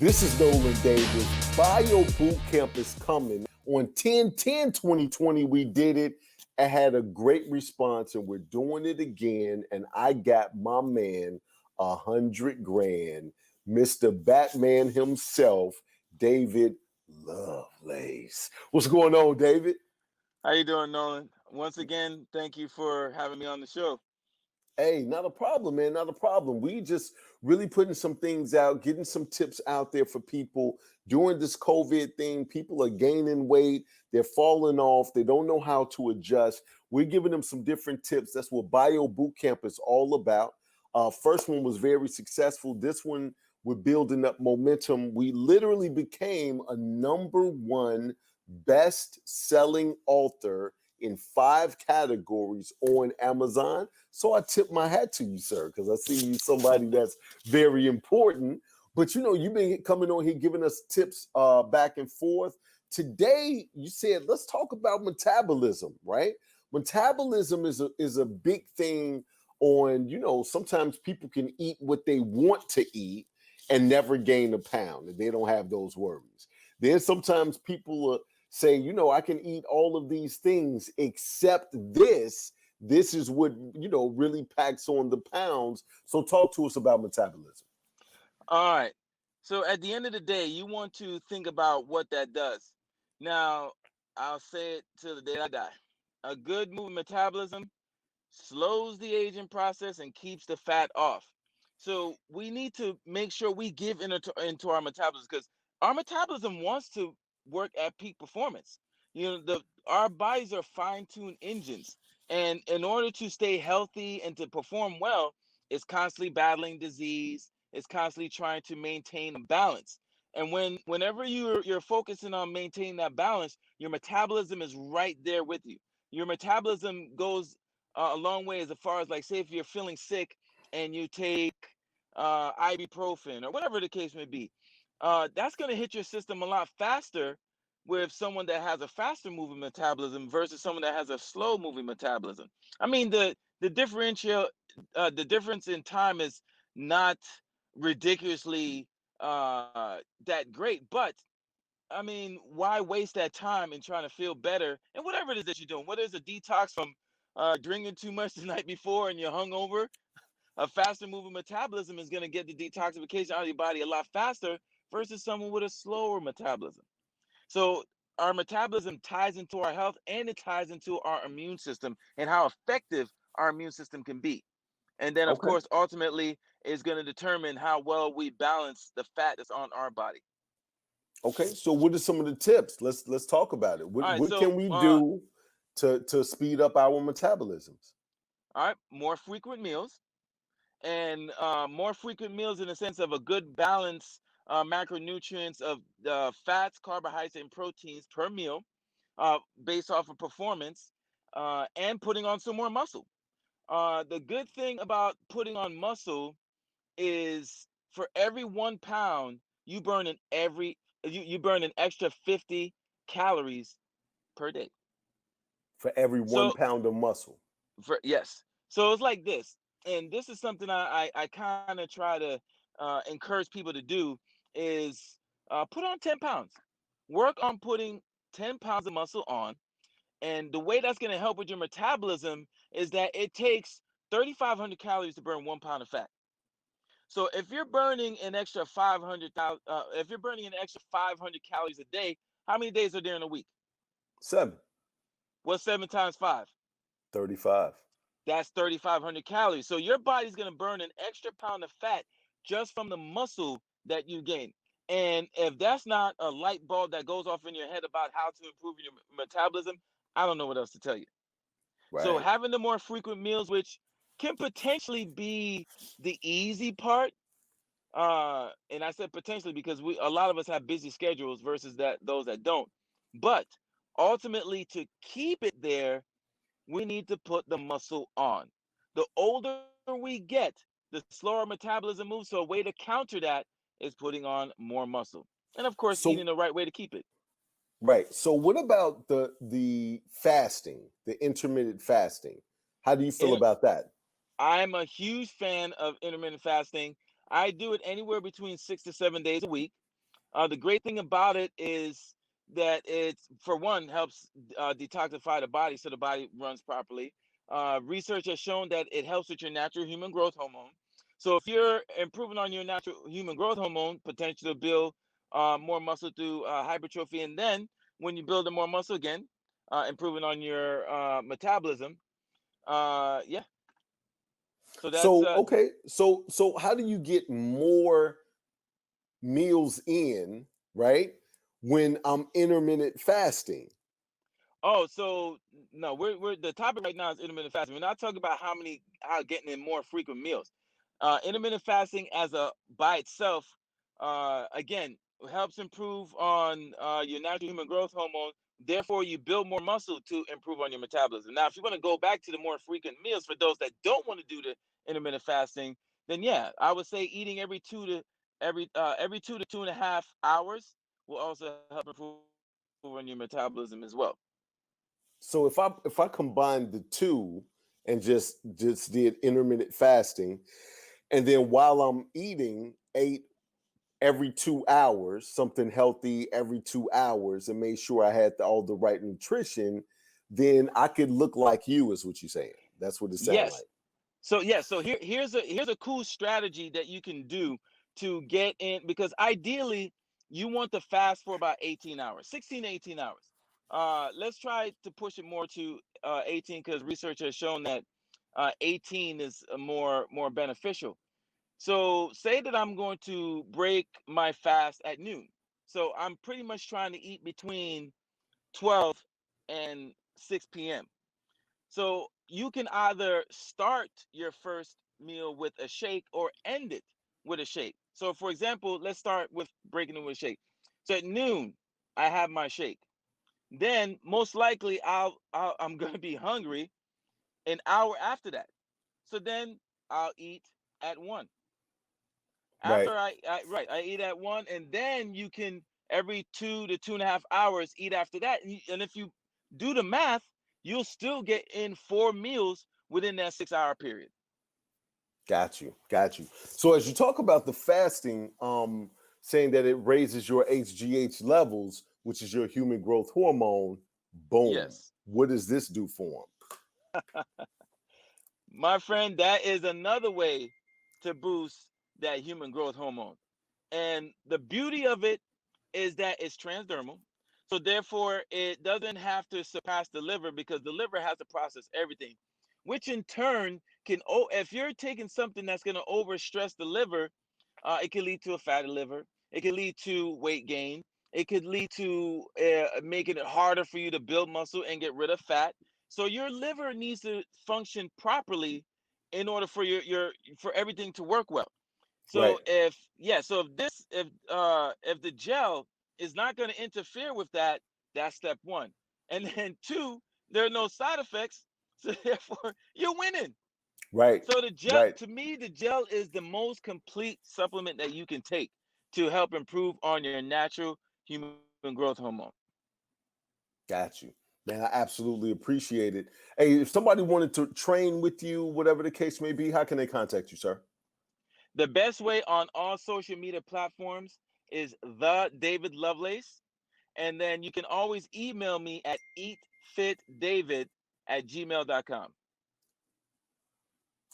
This is Nolan Davis. Bio Bootcamp is coming. On 10/10/2020, we did it and had a great response, and we're doing it again. And I got my man 100 grand, Mr. Batman himself, David Lovelace. What's going on, David? How you doing, Nolan? Once again, thank you for having me on the show. Hey, not a problem, man. Not a problem. We just really putting some things out, getting some tips out there for people during this COVID thing. People are gaining weight, they're falling off, they don't know how to adjust. We're giving them some different tips. That's what Bio Bootcamp is all about. First one was very successful. This one, we're building up momentum. We literally became a #1 best-selling author in 5 categories on Amazon. So I tip my hat to you, sir, because I see you somebody that's very important. But you've been coming on here giving us tips back and forth. Today, you said let's talk about metabolism, right? Metabolism is a big thing on, sometimes people can eat what they want to eat and never gain a pound, and they don't have those worries. Then sometimes people are say, I can eat all of these things except this. This is what, really packs on the pounds. So talk to us about metabolism. All right. So at the end of the day, you want to think about what that does. Now, I'll say it till the day I die. A good moving metabolism slows the aging process and keeps the fat off. So we need to make sure we give into our metabolism because our metabolism wants to work at peak performance. Our bodies are fine-tuned engines, and in order to stay healthy and to perform well, it's constantly battling disease. It's constantly trying to maintain a balance. And whenever you're focusing on maintaining that balance, your metabolism is right there with you. Your metabolism goes a long way as far as, like, say if you're feeling sick and you take ibuprofen or whatever the case may be, that's going to hit your system a lot faster with someone that has a faster moving metabolism versus someone that has a slow moving metabolism. I mean, the difference in time is not ridiculously that great, but I mean, why waste that time in trying to feel better and whatever it is that you're doing? Whether it's a detox from drinking too much the night before and you're hungover, a faster moving metabolism is going to get the detoxification out of your body a lot faster versus someone with a slower metabolism. So our metabolism ties into our health and it ties into our immune system and how effective our immune system can be. And then, of Okay. course, ultimately is going to determine how well we balance the fat that's on our body. Okay. So what are some of the tips? Let's talk about it. What All right, what so can we do to speed up our metabolisms? all right, more frequent meals and more frequent meals in the sense of a good balance, macronutrients of fats, carbohydrates, and proteins per meal, based off of performance, and putting on some more muscle. The good thing about putting on muscle is for every 1 pound, you burn an extra 50 calories per day. For every one So pound of muscle. yes, so it's like this, and this is something I kind of try to encourage people to do is put on 10 pounds. Work on putting 10 pounds of muscle on. And the way that's going to help with your metabolism is that it takes 3,500 calories to burn 1 pound of fat. So if you're burning an extra 500,000, if you're burning an extra 500 calories a day, how many days are there in a week? 7. What's 7 times 5? 35. That's 3,500 calories. So your body's going to burn an extra pound of fat just from the muscle that you gain. And if that's not a light bulb that goes off in your head about how to improve your metabolism, I don't know what else to tell you. So Right. having the more frequent meals, which can potentially be the easy part, and I said potentially because a lot of us have busy schedules versus that those that don't. But ultimately, to keep it there, we need to put the muscle on. The older we get, the slower metabolism moves. So a way to counter that is putting on more muscle, and of course, eating So the right way to keep it. right. So what about the fasting, the intermittent fasting? How do you feel And about that? I'm a huge fan of intermittent fasting. I do it anywhere between 6 to 7 days a week. The great thing about it is that it's, for one, helps detoxify the body so the body runs properly. Research has shown that it helps with your natural human growth hormone. So if you're improving on your natural human growth hormone, potential to build more muscle through hypertrophy, and then when you build more muscle again, improving on your metabolism. Yeah. So that's So okay, so how do you get more meals in, right? When I'm intermittent fasting. Oh, so no, we're the topic right now is intermittent fasting. We're not talking about how getting in more frequent meals. Intermittent fasting as a by itself, again, helps improve on your natural human growth hormone. Therefore, you build more muscle to improve on your metabolism. Now, if you want to go back to the more frequent meals for those that don't want to do the intermittent fasting, then yeah, I would say eating every 2 to 2.5 hours will also help improve on your metabolism as well. So if I combine the two and just did intermittent fasting, and then while I'm eating, ate every 2 hours, something healthy every 2 hours, and made sure I had all the right nutrition, then I could look like you, is what you're saying. That's what it sounds Yes. like. So yeah, so here's a cool strategy that you can do to get in, because ideally you want to fast for about 18 hours, 16 to 18 hours. Let's try to push it more to 18, because research has shown that 18 is more beneficial. So say that I'm going to break my fast at noon. So I'm pretty much trying to eat between 12 and 6 p.m. So you can either start your first meal with a shake or end it with a shake. So for example, let's start with breaking it with a shake. So at noon, I have my shake. Then most likely I'm going to be hungry an hour after that. So then I'll eat at 1. Right. After I eat at 1, and then you can every 2 to 2.5 hours eat after that. And if you do the math, you'll still get in 4 meals within that 6 hour period. Got you. Got you. So as you talk about the fasting, saying that it raises your HGH levels, which is your human growth hormone, boom. Yes, What does this do for my friend, that is another way to boost that human growth hormone. And the beauty of it is that it's transdermal. So therefore, it doesn't have to surpass the liver, because the liver has to process everything, which in turn can, if you're taking something that's going to overstress the liver, it can lead to a fatty liver. It can lead to weight gain. It could lead to making it harder for you to build muscle and get rid of fat. So your liver needs to function properly in order for your for everything to work well. Right. So if the gel is not going to interfere with that, that's step one. And then two, there are no side effects, so therefore you're winning. Right. So the gel, Right. to me, the gel is the most complete supplement that you can take to help improve on your natural human growth hormone. Got you. Man, I absolutely appreciate it. Hey, if somebody wanted to train with you, whatever the case may be, how can they contact you, sir? The best way on all social media platforms is the David Lovelace. And then you can always email me at eatfitdavid@gmail.com.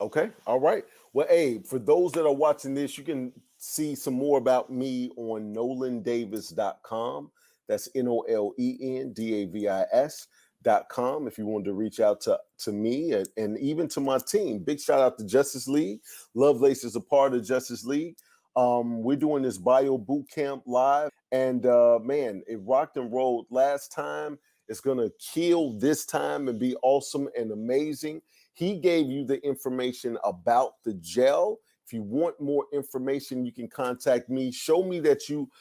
Okay. All right. Well, hey, for those that are watching this, you can see some more about me on nolandavis.com. That's NOLENDAVIS.com. If you wanted to reach out to me and even to my team, big shout out to Justice League. Lovelace is a part of Justice League. We're doing this bio boot camp live, and man, it rocked and rolled last time. It's gonna kill this time and be awesome and amazing. He gave you the information about the gel. If you want more information, you can contact me. Show me that you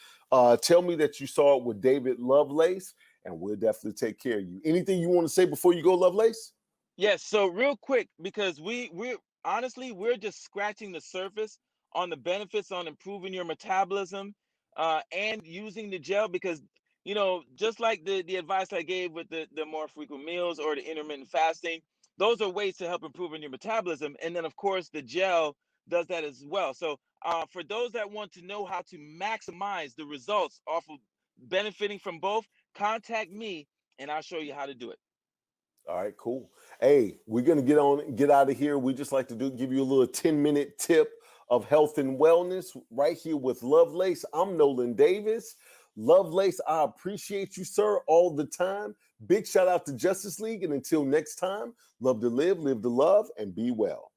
tell me that you saw it with David Lovelace, and we'll definitely take care of you. Anything you want to say before you go, Lovelace? Yes, so real quick, because we're honestly, we're just scratching the surface on the benefits on improving your metabolism and using the gel, because just like the advice I gave with the more frequent meals or the intermittent fasting, those are ways to help improving your metabolism. And then of course the gel does that as well. So For those that want to know how to maximize the results off of benefiting from both, contact me and I'll show you how to do it. All right, cool. Hey, we're gonna get out of here. We just like to give you a little 10-minute tip of health and wellness right here with Lovelace. I'm Nolan Davis. Lovelace, I appreciate you, sir, all the time. Big shout out to Justice League, and until next time, love to live to love, and be well.